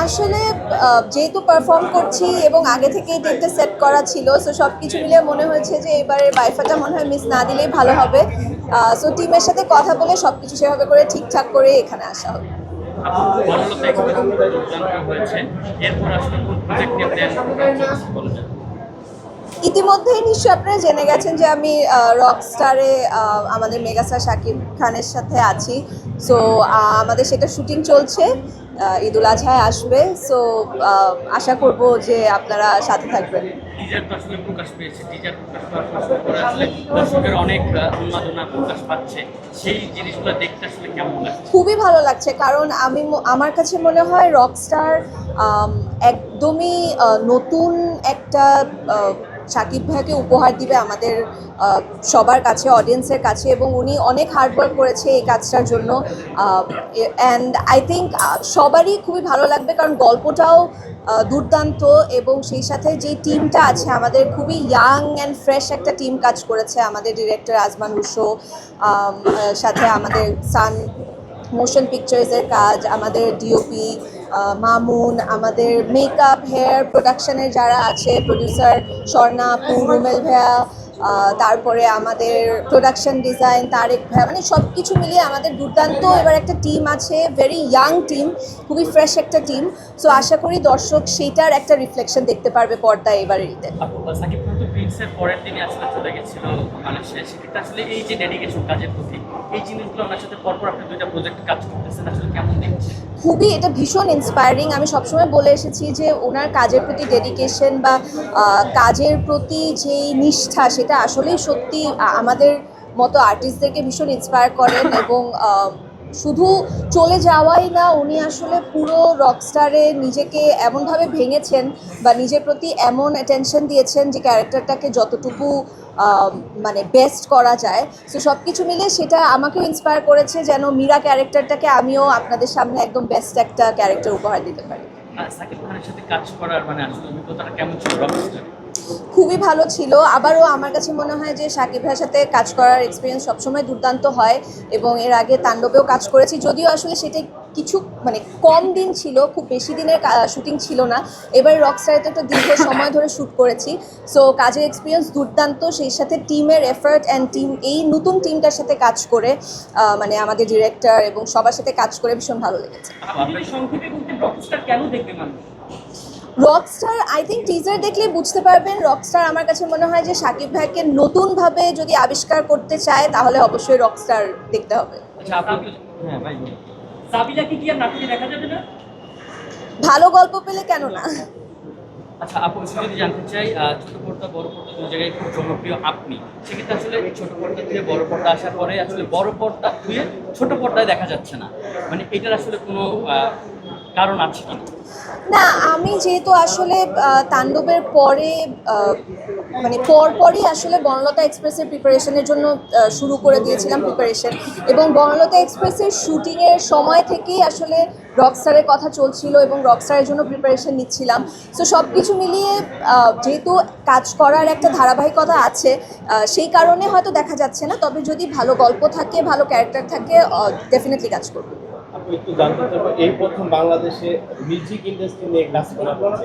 আসলে যেহেতু পারফর্ম করছি এবং আগে থেকেই ডেটটা সেট করা ছিল, সো সব কিছু মিলিয়ে মনে হয়েছে যে এবারের বাইফাটা মনে হয় মিস না দিলেই ভালো হবে। সো টিমের সাথে কথা বলে সব কিছু সেভাবে করে ঠিকঠাক করে এখানে আসা হবে। ইতিমধ্যেই নিশ্চয়ই আপনারা জেনে গেছেন যে আমি রকস্টারে আমাদের মেগাস্টার শাকিব খানের সাথে আছি। সো আমাদের সেটা শুটিং চলছে, ঈদুল আজহায় আসবে। সো আশা করব যে আপনারা সাথে থাকবেন। টিজার তো আসলে প্রকাশ পেয়েছে, টিজার প্রকাশ পাওয়ার পরে আসলে দর্শকের অনেক উন্মাদনা প্রকাশ পাচ্ছে, সেই জিনিসগুলো দেখতে আসলে কেমন লাগছে? খুবই ভালো লাগছে, কারণ আমার কাছে মনে হয় রকস্টার একদমই নতুন একটা শাকিব ভাইকে উপহার দিবে আমাদের সবার কাছে, অডিয়েন্সের কাছে, এবং উনি অনেক হার্ডওয়ার্ক করেছে এই কাজটার জন্য। অ্যান্ড আই থিঙ্ক সবারই খুবই ভালো লাগবে, কারণ গল্পটাও দুর্দান্ত, এবং সেই সাথে যে টিমটা আছে আমাদের খুবই ইয়াং অ্যান্ড ফ্রেশ একটা টিম কাজ করেছে। আমাদের ডিরেক্টর আজমান রুশো, সাথে আমাদের সান মোশন পিকচার্সের কাজ, আমাদের ডিওপি মামুন, আমাদের মেকআপ হেয়ার প্রোডাকশনের যারা আছে, প্রডিউসার স্বর্ণা আপু, রুমেল ভাইয়া, তারপরে আমাদের প্রোডাকশন ডিজাইন তারেক ভাইয়া, মানে সব কিছু মিলিয়ে আমাদের দুর্দান্ত এবার একটা টিম আছে, ভেরি ইয়াং টিম, খুবই ফ্রেশ একটা টিম। সো আশা করি দর্শক সেইটার একটা রিফ্লেকশন দেখতে পারবে পর্দায় এবারের ঈদে। সাকিব খান তো প্রিন্সের পরের দিনই আসলে চলে গেছিল মালয়েশিয়া, সেক্ষেত্রে আসলে এই যে ডেডিকেশন কাজের প্রতি, এই জিনিসগুলো ওনার সাথে পরপর আপনি দুইটা প্রজেক্ট কাজ করতেছেন, আসলে কেমন দেখছেন? খুবই এটা ভীষণ ইন্সপায়ারিং। আমি সবসময় বলে এসেছি যে ওনার কাজের প্রতি ডেডিকেশন বা কাজের প্রতি যে নিষ্ঠা, সেটা আসলেই সত্যি আমাদের মতো আর্টিস্টদেরকে ভীষণ ইন্সপায়ার করেন। এবং শুধু চলে যাওয়াই না, উনি আসলে পুরো রকস্টারে নিজেকে এমনভাবে ভেঙেছেন বা নিজের প্রতি এমন অ্যাটেনশন দিয়েছেন যে ক্যারেক্টারটাকে যতটুকু মানে বেস্ট করা যায়। সো সব কিছু মিলিয়ে সেটা আমাকেও ইন্সপায়ার করেছে যেন মীরা ক্যারেক্টারটাকে আমিও আপনাদের সামনে একদম বেস্ট একটা ক্যারেক্টার উপহার দিতে পারি। সাকিব খানের সাথে কাজ করার মানে আসলে অভিজ্ঞতাটা কেমন ছিল রকস্টার? খুবই ভালো ছিল। আবারও আমার কাছে মনে হয় যে শাকিব ভাইয়ের সাথে কাজ করার এক্সপিরিয়েন্স সবসময় দুর্দান্ত হয়, এবং এর আগে তাণ্ডবেও কাজ করেছি, যদিও আসলে সেটা কিছু মানে কম দিন ছিল, খুব বেশি দিনের শুটিং ছিল না। এবার রকস্টারে একটা দীর্ঘ সময় ধরে শ্যুট করেছি। সো কাজের এক্সপিরিয়েন্স দুর্দান্ত, সেই সাথে টিমের এফার্ট অ্যান্ড টিম, এই নতুন টিমটার সাথে কাজ করে মানে আমাদের ডিরেক্টর এবং সবার সাথে কাজ করে ভীষণ ভালো লেগেছে। রকস্টার আই থিঙ্ক টিজার দেখলে বুঝতে পারবেন। রকস্টার আমার কাছে মনে হয় যে শাকিব ভাইকে নতুনভাবে যদি আবিষ্কার করতে চায় তাহলে অবশ্যই রকস্টার দেখতে হবে। ভালো গল্প পেলে কেন না। আচ্ছা আপু, যদি জানতে চাই, ছোট পর্দা বড় পর্দা দুই জায়গায় খুব জনপ্রিয় আপনি, সেক্ষেত্রে আসলে ছোট পর্দা থেকে বড় পর্দা আসার পরে আসলে বড় পর্দা ধুয়ে ছোট পর্দায় দেখা যাচ্ছে না, মানে এটার আসলে কোনো কারণ আছে কি না? আমি যেহেতু আসলে তাণ্ডবের পরে মানে পরপরই আসলে বনলতা এক্সপ্রেসের প্রিপারেশনের জন্য শুরু করে দিয়েছিলাম প্রিপারেশন, এবং বনলতা এক্সপ্রেসের শুটিংয়ের সময় থেকেই আসলে রকস্টারের কথা চলছিল এবং রকস্টারের জন্য প্রিপারেশন নিচ্ছিলাম। সো সব কিছু মিলিয়ে যেহেতু কাজ করার একটা ধারাবাহিকতা আছে, সেই কারণে হয়তো দেখা যাচ্ছে না। তবে যদি ভালো গল্প থাকে, ভালো ক্যারেক্টার থাকে, ডেফিনেটলি কাজ করবো। আপনি একটু জানতে চাইবো, এই প্রথম বাংলাদেশে মিউজিক ইন্ডাস্ট্রি নিয়ে কাজ করা হচ্ছে।